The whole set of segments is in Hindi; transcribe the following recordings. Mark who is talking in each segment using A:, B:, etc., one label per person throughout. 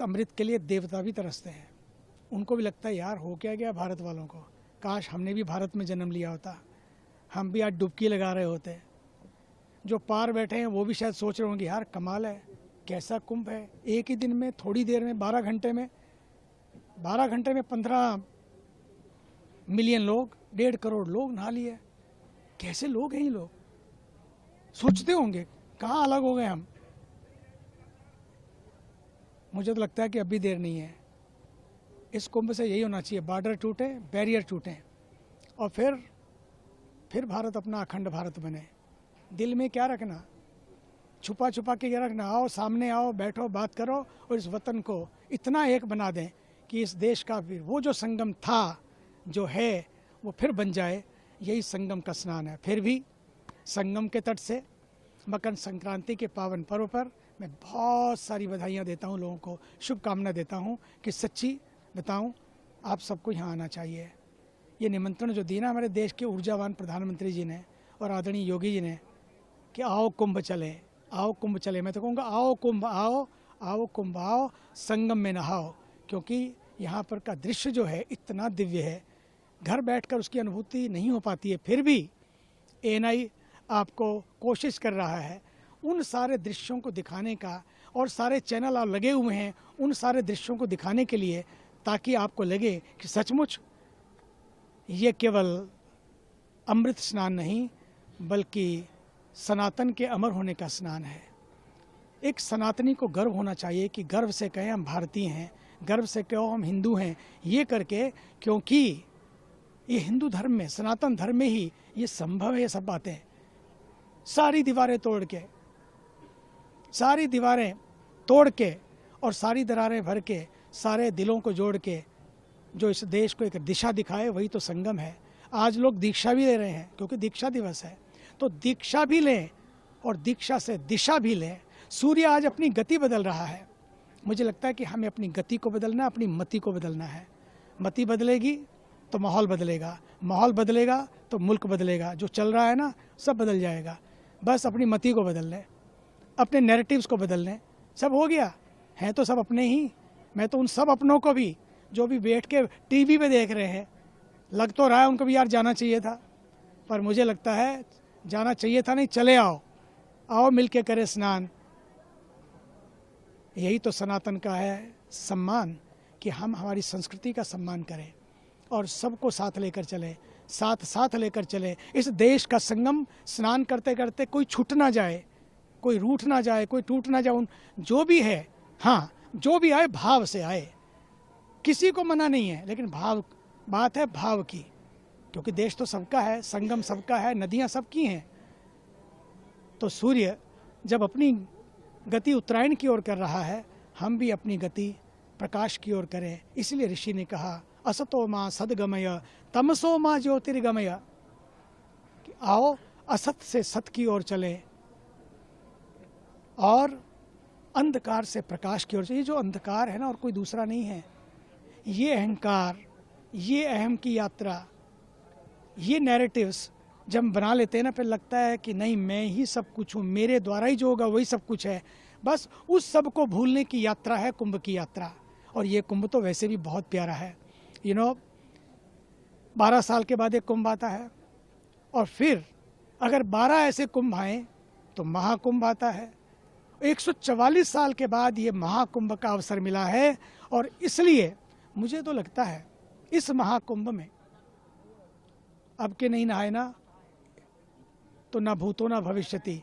A: अमृत के लिए देवता भी तरसते हैं। उनको भी लगता है यार हो क्या गया भारत वालों को, काश हमने भी भारत में जन्म लिया होता, हम भी आज डुबकी लगा रहे होते। जो पार बैठे हैं वो भी शायद सोच रहे होंगे यार कमाल है, कैसा कुंभ है, एक ही दिन में थोड़ी देर में 12 घंटे में 15 मिलियन लोग, 1.5 करोड़ लोग नहा लिए। कैसे लोग हैं ये लोग, सोचते होंगे कहाँ अलग हो गए हम। मुझे तो लगता है कि अभी देर नहीं है। इस कुंभ से यही होना चाहिए, बॉर्डर टूटे, बैरियर टूटे और फिर भारत अपना अखंड भारत बने। दिल में क्या रखना, छुपा छुपा के क्या रखना, आओ सामने आओ, बैठो, बात करो और इस वतन को इतना एक बना दें कि इस देश का भी वो जो संगम था, जो है, वो फिर बन जाए। यही संगम का स्नान है। फिर भी संगम के तट से मकर संक्रांति के पावन पर्व पर मैं बहुत सारी बधाइयाँ देता हूँ, लोगों को शुभकामना देता हूँ कि सच्ची बताऊँ आप सबको यहाँ आना चाहिए। ये निमंत्रण जो दिया ना हमारे देश के ऊर्जावान प्रधानमंत्री जी ने और आदरणीय योगी जी ने कि आओ कुंभ चले, आओ कुंभ चले, मैं तो कहूँगा आओ कुंभ आओ, आओ कुंभ आओ, संगम में नहाओ। क्योंकि यहाँ पर का दृश्य जो है इतना दिव्य है, घर बैठकर उसकी अनुभूति नहीं हो पाती है। फिर भी एएनआई आपको कोशिश कर रहा है उन सारे दृश्यों को दिखाने का, और सारे चैनल आप लगे हुए हैं उन सारे दृश्यों को दिखाने के लिए, ताकि आपको लगे कि सचमुच ये केवल अमृत स्नान नहीं बल्कि सनातन के अमर होने का स्नान है। एक सनातनी को गर्व होना चाहिए कि गर्व से कहें हम भारतीय हैं, गर्व से कहो हम हिंदू हैं, ये करके, क्योंकि ये हिंदू धर्म में, सनातन धर्म में ही ये संभव है। ये सब बातें सारी दीवारें तोड़ के और सारी दरारें भर के, सारे दिलों को जोड़ के जो इस देश को एक दिशा दिखाए, वही तो संगम है। आज लोग दीक्षा भी ले रहे हैं क्योंकि दीक्षा दिवस है, तो दीक्षा भी लें और दीक्षा से दिशा भी लें। सूर्य आज अपनी गति बदल रहा है। मुझे लगता है कि हमें अपनी गति को बदलना, अपनी मति को बदलना है। मति बदलेगी तो माहौल बदलेगा, माहौल बदलेगा तो मुल्क बदलेगा। जो चल रहा है ना सब बदल जाएगा। बस अपनी मति को बदल लें, अपने नैरेटिव्स को बदल लें, सब हो गया। हैं तो सब अपने ही। मैं तो उन सब अपनों को भी जो भी बैठ के टीवी पे देख रहे हैं, लग तो रहा है उनको भी यार जाना चाहिए था, पर मुझे लगता है जाना चाहिए था नहीं, चले आओ, आओ मिलके करें स्नान। यही तो सनातन का है सम्मान, कि हम हमारी संस्कृति का सम्मान करें और सबको साथ लेकर चले, साथ लेकर चले। इस देश का संगम स्नान करते करते कोई छूट ना जाए, कोई रूठ ना जाए, कोई टूट ना जाए। जो भी है, हाँ जो भी आए भाव से आए, किसी को मना नहीं है, लेकिन भाव, बात है भाव की, क्योंकि देश तो सबका है, संगम सबका है, नदियाँ सबकी हैं। तो सूर्य जब अपनी गति उत्तरायण की ओर कर रहा है, हम भी अपनी गति प्रकाश की ओर करें। इसलिए ऋषि ने कहा असतो माँ सदगमय तमसो माँ ज्योतिर्गमय, कि आओ असत से सत की ओर चले और अंधकार से प्रकाश की ओर चले। ये जो अंधकार है ना, और कोई दूसरा नहीं है, ये अहंकार, ये अहम की यात्रा, ये नैरेटिव्स जब हम बना लेते हैं ना, फिर लगता है कि नहीं मैं ही सब कुछ हूँ, मेरे द्वारा ही जो होगा वही सब कुछ है। बस उस सब को भूलने की यात्रा है कुंभ की यात्रा। और ये कुंभ तो वैसे भी बहुत प्यारा है। 12 साल के बाद एक कुंभ आता है, और फिर अगर 12 ऐसे कुंभ आए तो महाकुंभ आता है। 144 साल के बाद ये महाकुंभ का अवसर मिला है, और इसलिए मुझे तो लगता है इस महाकुंभ में अब के नहीं नहाए ना तो ना भूतो ना भविष्यति,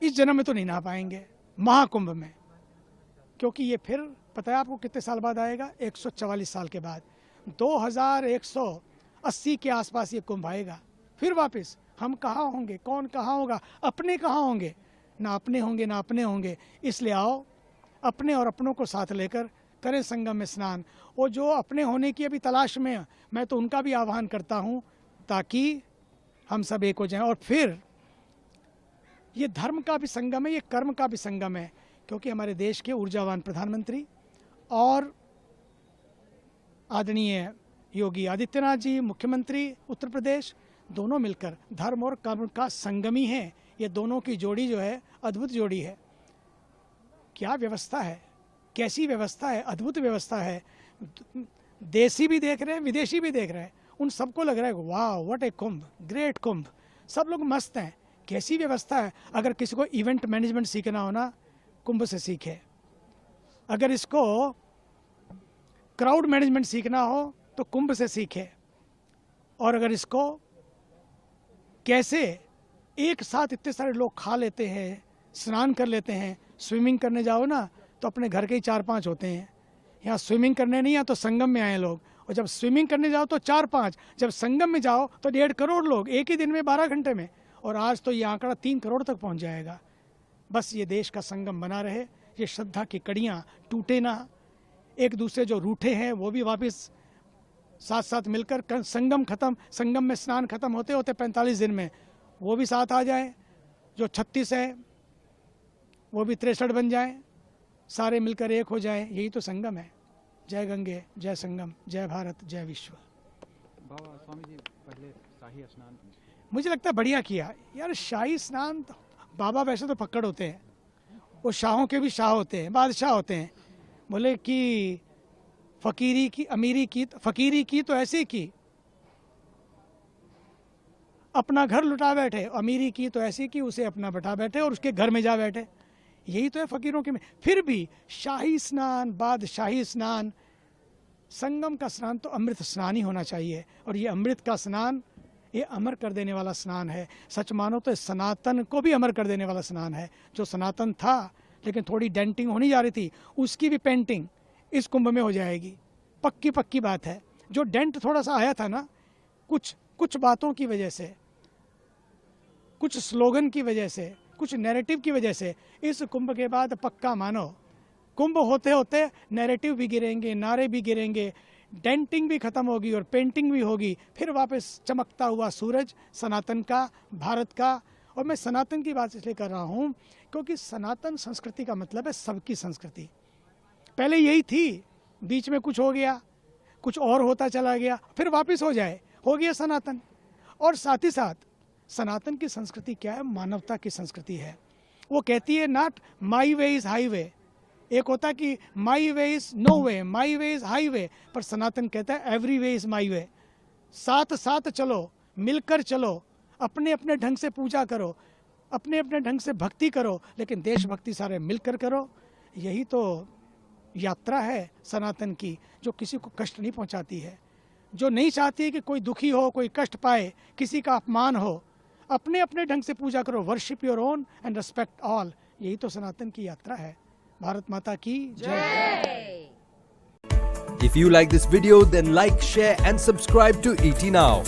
A: इस जन्म में तो नहीं नहा पाएंगे महाकुंभ में, क्योंकि ये फिर पता है आपको कितने साल बाद आएगा? 144 साल के बाद 2180 के आसपास ये कुंभ आएगा। फिर वापस हम कहाँ होंगे, कौन कहाँ होगा, अपने कहाँ होंगे, ना अपने होंगे ना अपने होंगे। इसलिए आओ अपने और अपनों को साथ लेकर करें संगम में स्नान। और जो अपने होने की अभी तलाश में हैं, मैं तो उनका भी आह्वान करता हूँ ताकि हम सब एक हो जाएं। और फिर ये धर्म का भी संगम है, ये कर्म का भी संगम है, क्योंकि हमारे देश के ऊर्जावान प्रधानमंत्री और आदरणीय योगी आदित्यनाथ जी मुख्यमंत्री उत्तर प्रदेश, दोनों मिलकर धर्म और कर्म का संगमी है। ये दोनों की जोड़ी जो है अद्भुत जोड़ी है। क्या व्यवस्था है, कैसी व्यवस्था है, अद्भुत व्यवस्था है। देसी भी देख रहे हैं, विदेशी भी देख रहे हैं, उन सबको लग रहा है वाह व्हाट ए कुंभ, ग्रेट कुंभ, सब लोग मस्त हैं। कैसी व्यवस्था है। अगर किसी को इवेंट मैनेजमेंट सीखना हो ना, कुंभ से सीखे। अगर इसको क्राउड मैनेजमेंट सीखना हो तो कुंभ से सीखे। और अगर इसको कैसे एक साथ इतने सारे लोग खा लेते हैं, स्नान कर लेते हैं, स्विमिंग करने जाओ ना तो अपने घर के ही 4-5 होते हैं। यहाँ स्विमिंग करने नहीं है तो संगम में आए लोग, और जब स्विमिंग करने जाओ तो 4-5, जब संगम में जाओ तो 1.5 करोड़ लोग एक ही दिन में 12 घंटे में। और आज तो ये आंकड़ा 3 करोड़ तक पहुँच जाएगा। बस ये देश का संगम बना रहे, ये श्रद्धा की कड़ियाँ टूटे ना, एक दूसरे जो रूठे हैं वो भी वापस साथ साथ मिलकर, संगम खत्म, संगम में स्नान खत्म होते होते 45 दिन में वो भी साथ आ जाए, जो 36 है वो भी 63 बन जाए, सारे मिलकर एक हो जाए। यही तो संगम है। जय गंगे, जय संगम, जय भारत, जय विश्व।
B: बाबा स्वामी जी पहले शाही स्नान,
A: मुझे लगता है बढ़िया किया यार। शाही स्नान तो, बाबा वैसे तो पक्कड़ होते हैं, वो शाहों के भी शाह होते हैं, बादशाह होते हैं। बोले कि फकीरी की अमीरी की, फकीरी की तो ऐसे की अपना घर लुटा बैठे, अमीरी की तो ऐसी की उसे अपना बैठा बैठे और उसके घर में जा बैठे। यही तो है फकीरों के में। फिर भी शाही स्नान, बादशाही स्नान, संगम का स्नान तो अमृत स्नान ही होना चाहिए। और ये अमृत का स्नान, ये अमर कर देने वाला स्नान है। सच मानो तो सनातन को भी अमर कर देने वाला स्नान है। जो सनातन था लेकिन थोड़ी डेंटिंग होनी जा रही थी, उसकी भी पेंटिंग इस कुंभ में हो जाएगी। पक्की पक्की बात है। जो डेंट थोड़ा सा आया था ना, कुछ बातों की वजह से, कुछ स्लोगन की वजह से, कुछ नैरेटिव की वजह से, इस कुंभ के बाद पक्का मानो कुंभ होते होते नैरेटिव भी गिरेंगे, नारे भी गिरेंगे, डेंटिंग भी खत्म होगी और पेंटिंग भी होगी। फिर वापस चमकता हुआ सूरज सनातन का, भारत का। और मैं सनातन की बात इसलिए कर रहा हूँ क्योंकि सनातन संस्कृति का मतलब है सबकी संस्कृति। पहले यही थी, बीच में कुछ हो गया, कुछ और होता चला गया, फिर वापस हो जाए, हो गया सनातन। और साथ ही साथ सनातन की संस्कृति क्या है? मानवता की संस्कृति है। वो कहती है not my way is highway, एक होता कि my way is no way, my way is highway, पर सनातन कहता है एवरी वे इज माई वे। साथ साथ चलो, मिलकर चलो, अपने अपने ढंग से पूजा करो, अपने अपने ढंग से भक्ति करो, लेकिन देशभक्ति सारे मिलकर करो। यही तो यात्रा है सनातन की, जो किसी को कष्ट नहीं पहुंचाती है, जो नहीं चाहती है कि कोई दुखी हो, कोई कष्ट पाए, किसी का अपमान हो। अपने अपने ढंग से पूजा करो, worship your own and respect all. यही तो सनातन की यात्रा है। भारत माता की जय।
C: If you like this video, then like, share and subscribe to ET Now.